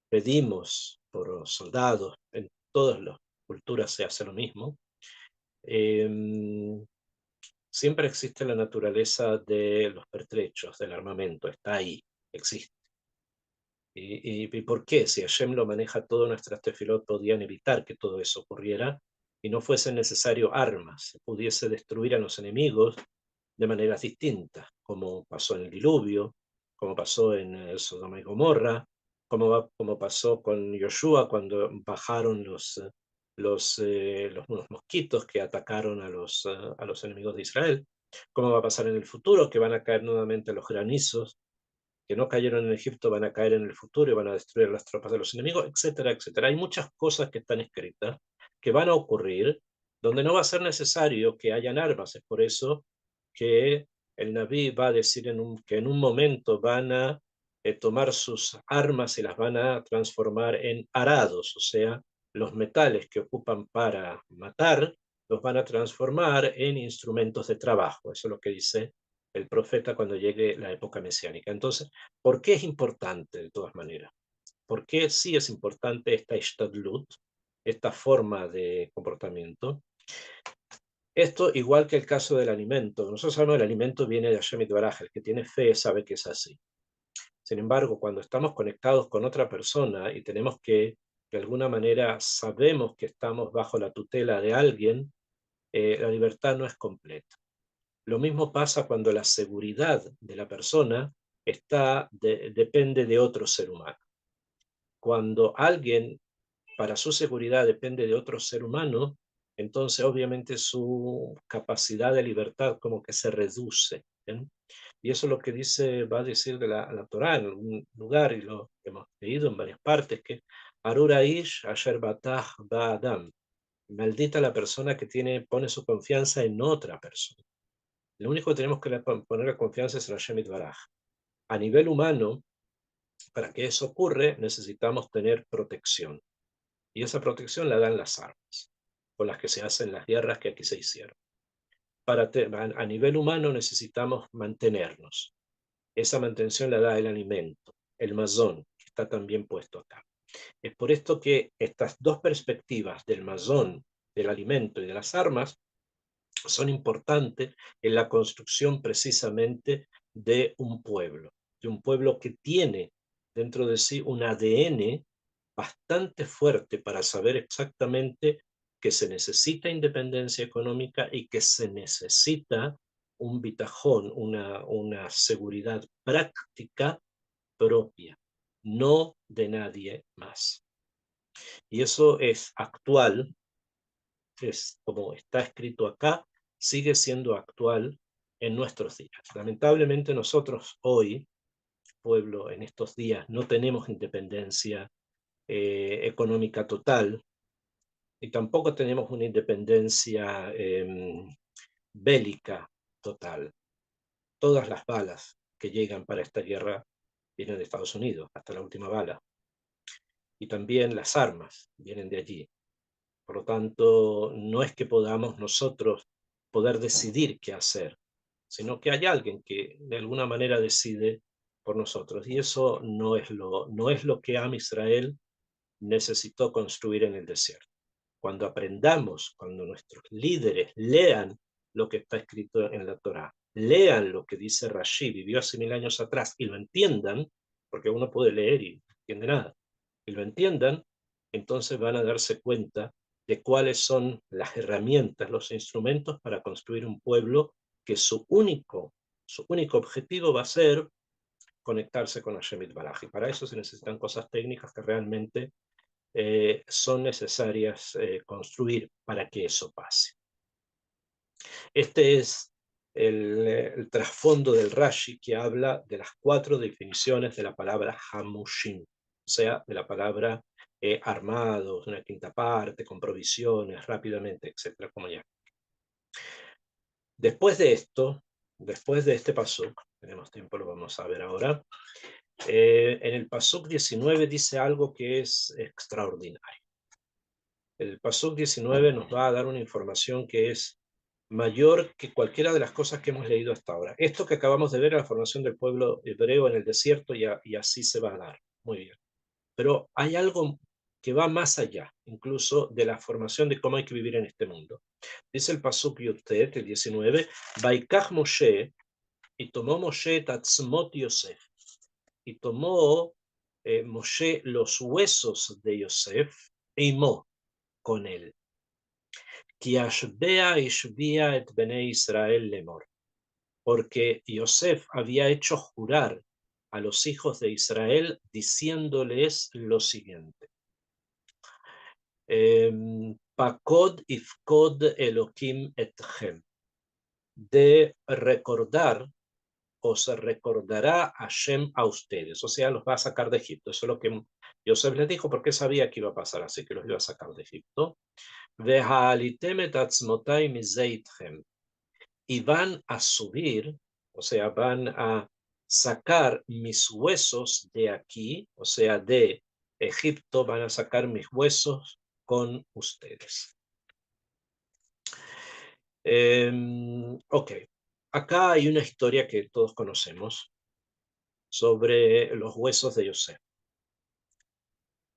pedimos por los soldados, en todas las culturas se hace lo mismo, eh, siempre existe la naturaleza de los pertrechos, del armamento, está ahí, existe. ¿Y por qué? Si Hashem lo maneja todo, nuestras tefilot podían evitar que todo eso ocurriera y no fuese necesario armas, se pudiese destruir a los enemigos de maneras distintas, como pasó en el diluvio, como pasó en Sodoma y Gomorra, como pasó con Yoshua cuando bajaron unos mosquitos que atacaron a los enemigos de Israel, como va a pasar en el futuro, que van a caer nuevamente los granizos que no cayeron en Egipto van a caer en el futuro y van a destruir las tropas de los enemigos, etcétera, etcétera. Hay muchas cosas que están escritas que van a ocurrir donde no va a ser necesario que hayan armas. Es por eso que el Naví va a decir que en un momento van a tomar sus armas y las van a transformar en arados, o sea, los metales que ocupan para matar los van a transformar en instrumentos de trabajo. Eso es lo que dice el profeta cuando llegue la época mesiánica. Entonces, ¿por qué es importante de todas maneras? ¿Por qué sí es importante esta ishtadlut, esta forma de comportamiento? Esto igual que el caso del alimento. Nosotros sabemos que el alimento viene de Hashem Yitbaraj, el que tiene fe sabe que es así. Sin embargo, cuando estamos conectados con otra persona y tenemos que de alguna manera sabemos que estamos bajo la tutela de alguien, la libertad no es completa. Lo mismo pasa cuando la seguridad de la persona depende de otro ser humano. Cuando alguien para su seguridad depende de otro ser humano, entonces obviamente su capacidad de libertad como que se reduce. ¿Bien? Y eso es lo que va a decir de la Torá en algún lugar, y lo hemos leído en varias partes, que Arura ish asher batah ba Adam. Maldita la persona que pone su confianza en otra persona. Lo único que tenemos que poner la confianza es en Hashem Yitbaraj. A nivel humano, para que eso ocurra, necesitamos tener protección. Y esa protección la dan las armas, con las que se hacen las guerras que aquí se hicieron. A nivel humano necesitamos mantenernos. Esa mantención la da el alimento, el mazón, que está también puesto acá. Es por esto que estas dos perspectivas del mazón, del alimento y de las armas son importantes en la construcción precisamente de un pueblo que tiene dentro de sí un ADN bastante fuerte para saber exactamente que se necesita independencia económica y que se necesita un bitajón, una seguridad práctica propia, no de nadie más. Y eso es actual, es como está escrito acá, sigue siendo actual en nuestros días. Lamentablemente nosotros hoy, pueblo, en estos días, no tenemos independencia económica total y tampoco tenemos una independencia bélica total. Todas las balas que llegan para esta guerra vienen de Estados Unidos, hasta la última bala. Y también las armas vienen de allí. Por lo tanto, no es que podamos nosotros poder decidir qué hacer, sino que hay alguien que de alguna manera decide por nosotros. Y eso no es lo que Am Israel necesitó construir en el desierto. Cuando aprendamos, cuando nuestros líderes lean lo que está escrito en la Torá, lean lo que dice Rashi, vivió hace 1000 años atrás, y lo entiendan, porque uno puede leer y no entiende nada, y lo entiendan, entonces van a darse cuenta de cuáles son las herramientas, los instrumentos para construir un pueblo que su único objetivo va a ser conectarse con Hashem Yitbaraj. Y para eso se necesitan cosas técnicas que realmente son necesarias construir para que eso pase. Este es el trasfondo del Rashi, que habla de las 4 definiciones de la palabra Hamushim, o sea, de la palabra armados, una quinta parte, con provisiones, rápidamente, etcétera, como ya. Después de esto, después de este pasuk, tenemos tiempo, lo vamos a ver ahora, en el pasuk 19 dice algo que es extraordinario. El pasuk 19 nos va a dar una información que es mayor que cualquiera de las cosas que hemos leído hasta ahora. Esto que acabamos de ver es la formación del pueblo hebreo en el desierto, y así se va a dar. Muy bien. Pero hay algo que va más allá, incluso de la formación de cómo hay que vivir en este mundo. Dice el pasuk Yutet, el 19, Vaikach Moshe, y tomó Moshe tatzmot Yosef, y tomó Moshe los huesos de Yosef, e imó con él. Ki Ashbea Ishbia et Bnei Israel lemor, porque Yosef había hecho jurar a los hijos de Israel diciéndoles lo siguiente: Pakod ifkod Elohim etchem, de recordar, o se recordará Hashem a ustedes, o sea, los va a sacar de Egipto. Eso es lo que Yosef les dijo, porque sabía que iba a pasar así, que los iba a sacar de Egipto. Veha'alitem et atzmotai mizeh itchem, y van a subir, o sea, van a sacar mis huesos de aquí, o sea, de Egipto, van a sacar mis huesos con ustedes. Ok, acá hay una historia que todos conocemos sobre los huesos de Yosef.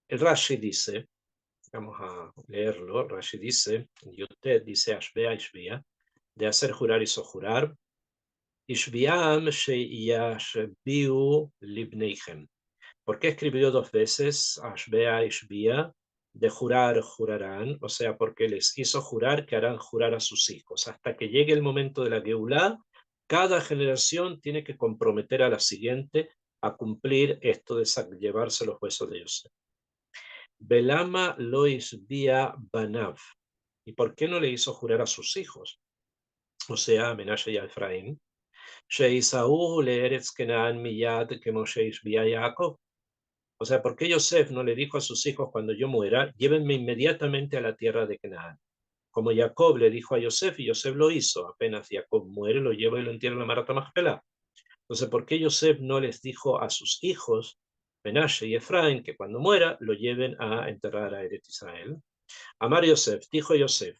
El Rashi dice, vamos a leerlo, Rashi dice, Yotet dice Ashbea Ishbia, de hacer jurar hizo jurar, Ishbiam sheyashbiu libneichem. ¿Por qué escribió 2 veces Ashbea Ishbia? de jurar, jurarán, o sea, porque les hizo jurar que harán jurar a sus hijos. Hasta que llegue el momento de la Geulá, cada generación tiene que comprometer a la siguiente a cumplir esto de llevarse los huesos de Yosef. Belama lois vía banav. ¿Y por qué no le hizo jurar a sus hijos? O sea, a Menashe y a Efraín. Sheisaú leeretz Kenaan miyad como sheishbia Jacob. O sea, ¿por qué Yosef no le dijo a sus hijos cuando yo muera, llévenme inmediatamente a la tierra de Canaán? Como Jacob le dijo a Yosef, y Yosef lo hizo. Apenas Jacob muere, lo lleva y lo entierra en la Marata Majpelá. Entonces, ¿por qué Yosef no les dijo a sus hijos, Menashe y Efraín, que cuando muera lo lleven a enterrar a Eret Israel? Amar Yosef, dijo Yosef,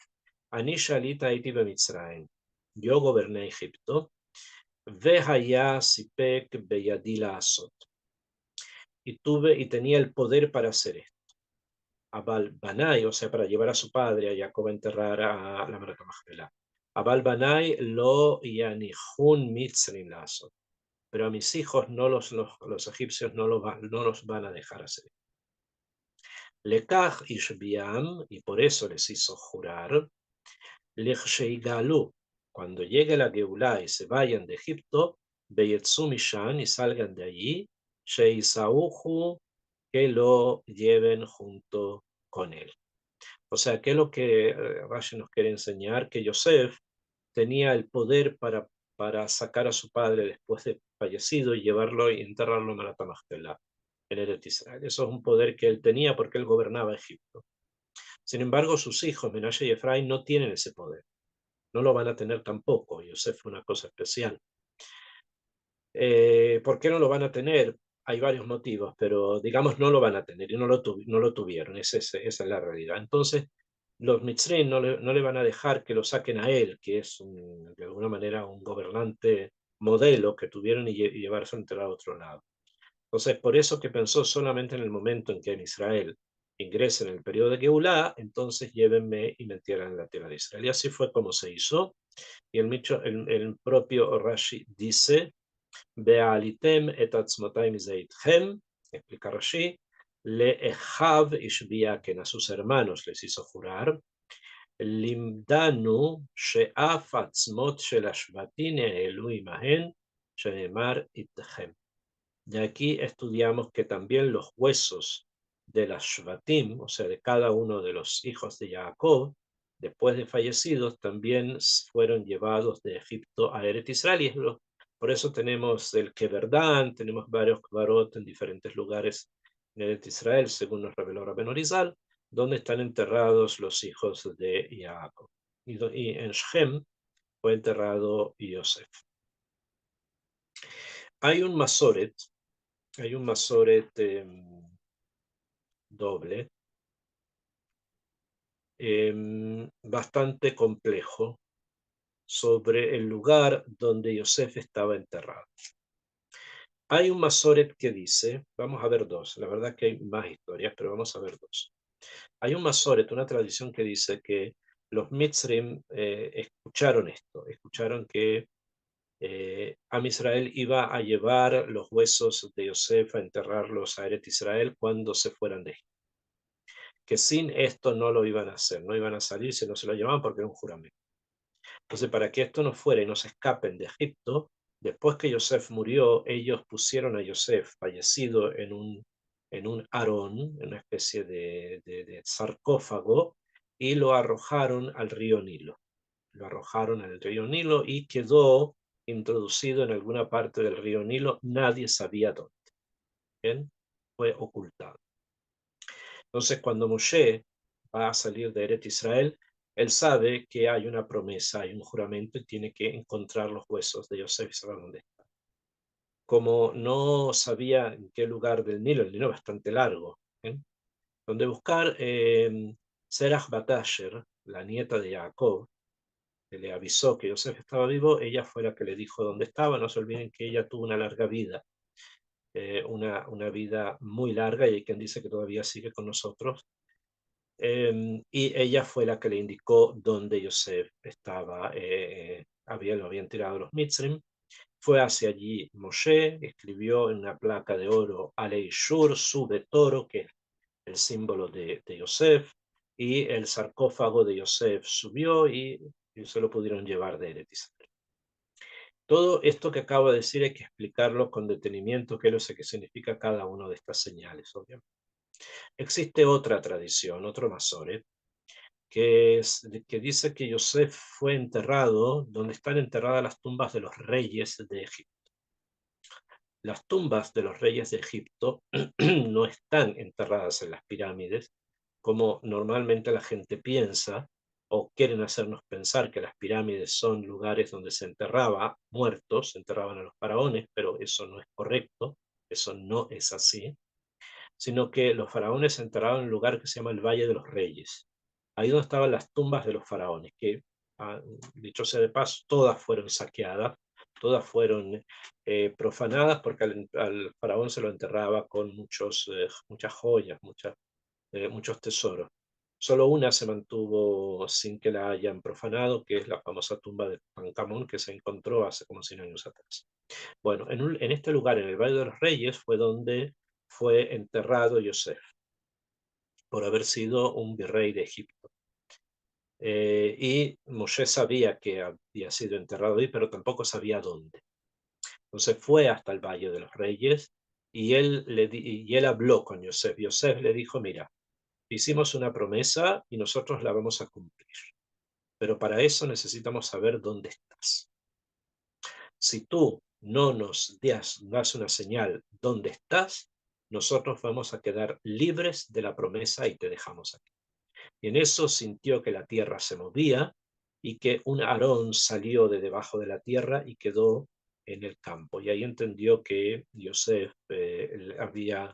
Ani shalita iti bemitzrayim. Yo goberné Egipto, vehaya sipek beyadi asot. Y tenía el poder para hacer esto. Abal Banai, o sea, para llevar a su padre, a Jacob, a enterrar a la Marca Majpelá. Abal Banai lo yanihun mitzrin lazo. Pero a mis hijos no los egipcios no los van a dejar hacer. Lekach ishbiam, y por eso les hizo jurar, lechsheigalu, cuando llegue la Geulá y se vayan de Egipto, beyetzu mishan, y salgan de allí, sheisauhu, que lo lleven junto con él. O sea, ¿qué es lo que Rashi nos quiere enseñar? Que Yosef tenía el poder para sacar a su padre después de fallecido y llevarlo y enterrarlo en Marat Machpelah, en Eretz Israel. Eso es un poder que él tenía porque él gobernaba Egipto. Sin embargo, sus hijos, Menashe y Efraín, no tienen ese poder. No lo van a tener tampoco. Yosef fue una cosa especial. ¿Por qué no lo van a tener? Hay varios motivos, pero digamos no lo van a tener y no lo tuvieron. Esa es la realidad. Entonces, los Mitzrim no le van a dejar que lo saquen a él, que es de alguna manera un gobernante modelo que tuvieron y llevarse a enterrar a otro lado. Entonces, por eso que pensó solamente en el momento en que en Israel ingrese en el periodo de Geulá, entonces llévenme y me entierran en la tierra de Israel. Y así fue como se hizo. Y el propio Rashi dice, Bealitem et atzmotai mizeitchem, explica Rashi, le echav ishbia, que a sus hermanos les hizo jurar, limdanu she'af atzmot shel ashvatin elu imahen, shenemar itchem. Y aquí estudiamos que también los huesos de las Shvatim, o sea, de cada uno de los hijos de Jacob, después de fallecidos, también fueron llevados de Egipto a Eret Israel. Por eso tenemos el Keverdán, tenemos varios Kvarot en diferentes lugares en Eret Israel, según nos reveló Rabben Orizal, donde están enterrados los hijos de Jacob. Y en Shem fue enterrado Yosef. Hay un Masoret doble, bastante complejo, sobre el lugar donde Yosef estaba enterrado. Hay un Masoret que dice, vamos a ver dos, la verdad que hay más historias, pero vamos a ver dos. Hay un Masoret, una tradición que dice que los Mitzrim escucharon esto, escucharon que Am Israel iba a llevar los huesos de Yosef a enterrarlos a Eret Israel cuando se fueran de Egipto. Que sin esto no lo iban a hacer, no iban a salir si no se lo llevaban porque era un juramento. Entonces, para que esto no fuera y no se escapen de Egipto, después que Yosef murió, ellos pusieron a Yosef fallecido en un arón, en una especie de sarcófago, y lo arrojaron al río Nilo. Lo arrojaron al río Nilo y quedó introducido en alguna parte del río Nilo, nadie sabía dónde. ¿Bien? Fue ocultado. Entonces, cuando Moshe va a salir de Eret Israel, él sabe que hay una promesa, hay un juramento y tiene que encontrar los huesos de Yosef y saber dónde está. Como no sabía en qué lugar del Nilo, el Nilo es bastante largo, ¿eh? Donde buscar, Serach Batasher, la nieta de Jacob, que le avisó que Yosef estaba vivo, ella fue la que le dijo dónde estaba. No se olviden que ella tuvo una larga vida, una vida muy larga, y hay quien dice que todavía sigue con nosotros. Y ella fue la que le indicó dónde Yosef estaba, lo habían tirado los Mitzrim. Fue hacia allí Moshe, escribió en una placa de oro Aleishur, sube toro, que el símbolo de Yosef, y el sarcófago de Yosef subió y se lo pudieron llevar de Eretz Israel. Todo esto que acabo de decir hay que explicarlo con detenimiento, qué es lo que significa cada una de estas señales, obviamente. Existe otra tradición, otro Masoret, que dice que Yosef fue enterrado donde están enterradas las tumbas de los reyes de Egipto. Las tumbas de los reyes de Egipto no están enterradas en las pirámides, como normalmente la gente piensa, o quieren hacernos pensar que las pirámides son lugares donde se enterraba muertos, se enterraban a los faraones, pero eso no es correcto, eso no es así, sino que los faraones se enterraban en un lugar que se llama el Valle de los Reyes. Ahí donde estaban las tumbas de los faraones, que, dicho sea de paso, todas fueron saqueadas, todas fueron profanadas, porque al faraón se lo enterraba con muchas joyas, muchos tesoros. Solo una se mantuvo sin que la hayan profanado, que es la famosa tumba de Tutankamón, que se encontró hace como 100 años atrás. Bueno, en este lugar, en el Valle de los Reyes, fue donde fue enterrado Yosef, por haber sido un virrey de Egipto. Y Moshe sabía que había sido enterrado ahí, pero tampoco sabía dónde. Entonces fue hasta el Valle de los Reyes y él habló con Yosef. Yosef le dijo, mira, hicimos una promesa y nosotros la vamos a cumplir, pero para eso necesitamos saber dónde estás. Si tú no nos das una señal dónde estás, nosotros vamos a quedar libres de la promesa y te dejamos aquí. Y en eso sintió que la tierra se movía y que un Aarón salió de debajo de la tierra y quedó en el campo. Y ahí entendió que Yosef había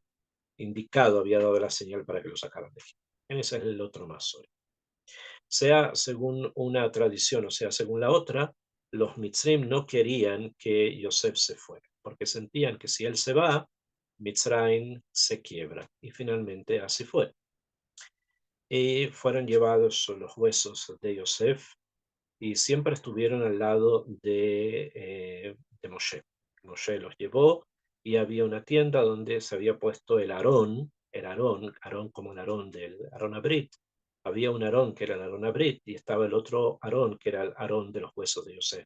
había dado la señal para que lo sacaran de Egipto. Ese es el otro Masoret. Sea según una tradición o sea según la otra, los Mitzrim no querían que Yosef se fuera, porque sentían que si él se va, Mitzrayim se quiebra. Y finalmente así fue. Y fueron llevados los huesos de Yosef y siempre estuvieron al lado de Moshe. Moshe los llevó y había una tienda donde se había puesto el Aarón como el Aarón del Aarón Abrit. Había un Aarón que era el Aarón Abrit y estaba el otro Aarón que era el Aarón de los huesos de Yosef,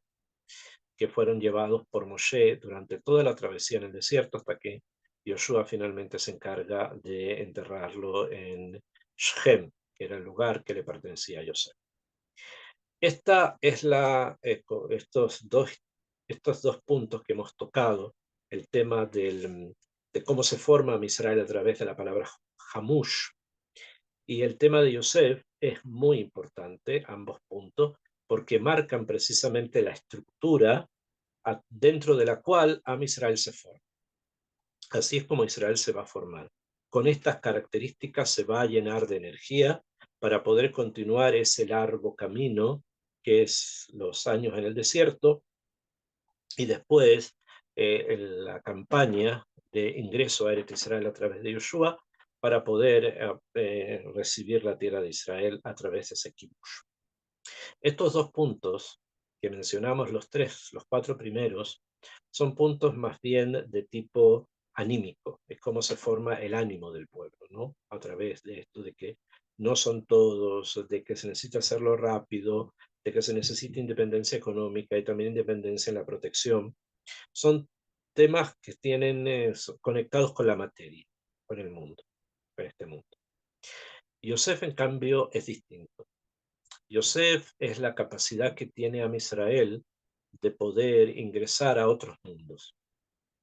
que fueron llevados por Moshe durante toda la travesía en el desierto hasta que Yoshua finalmente se encarga de enterrarlo en Shechem, que era el lugar que le pertenecía a Yosef. Esta es estos dos puntos que hemos tocado, el tema de cómo se forma Israel a través de la palabra Hamush, y el tema de Yosef es muy importante, ambos puntos, porque marcan precisamente la estructura dentro de la cual Israel se forma. Así es como Israel se va a formar. Con estas características se va a llenar de energía para poder continuar ese largo camino que es los años en el desierto y después la campaña de ingreso a Eretz Israel a través de Yoshua para poder recibir la tierra de Israel a través de ese kibush. Estos dos puntos que mencionamos, los cuatro primeros, son puntos más bien de tipo anímico, es cómo se forma el ánimo del pueblo, ¿no? A través de esto de que no son todos, de que se necesita hacerlo rápido, de que se necesita independencia económica y también independencia en la protección. Son temas que tienen conectados con la materia, con el mundo, con este mundo. Yosef, en cambio, es distinto. Yosef es la capacidad que tiene Israel de poder ingresar a otros mundos,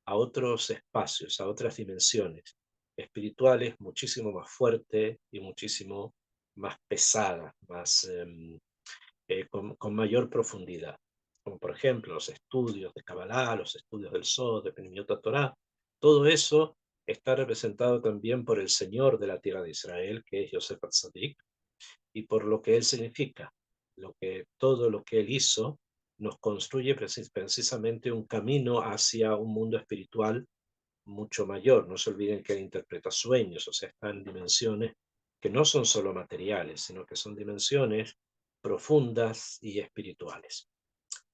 a otros espacios, a otras dimensiones espirituales muchísimo más fuertes y muchísimo más pesadas, con mayor profundidad. Como por ejemplo los estudios de Kabbalah, los estudios del Sod, de Penimiot Torah, todo eso está representado también por el Señor de la tierra de Israel, que es Yosef Atzadik, y por lo que él significa, todo lo que él hizo nos construye precisamente un camino hacia un mundo espiritual mucho mayor. No se olviden que él interpreta sueños, o sea, están en dimensiones que no son solo materiales, sino que son dimensiones profundas y espirituales.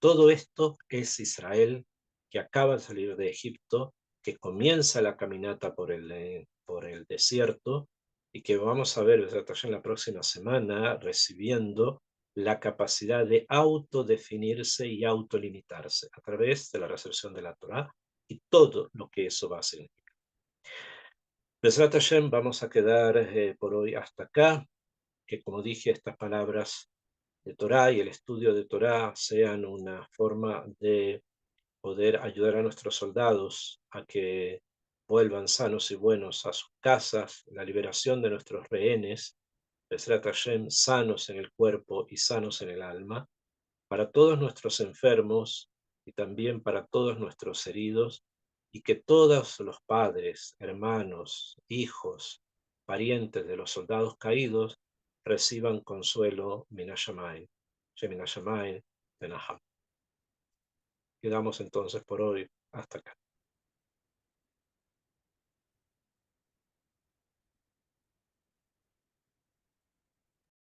Todo esto es Israel que acaba de salir de Egipto, que comienza la caminata por el desierto y que vamos a ver en la próxima semana recibiendo la capacidad de autodefinirse y autolimitarse a través de la recepción de la Torá y todo lo que eso va a significar. Besrat Hashem, vamos a quedar por hoy hasta acá, que como dije, estas palabras de Torá y el estudio de Torá sean una forma de poder ayudar a nuestros soldados a que vuelvan sanos y buenos a sus casas, la liberación de nuestros rehenes, Besrat Hashem, sanos en el cuerpo y sanos en el alma, para todos nuestros enfermos y también para todos nuestros heridos, y que todos los padres, hermanos, hijos, parientes de los soldados caídos reciban consuelo Minashamayim, Sheminashamayim, Benaham. Quedamos entonces por hoy hasta acá.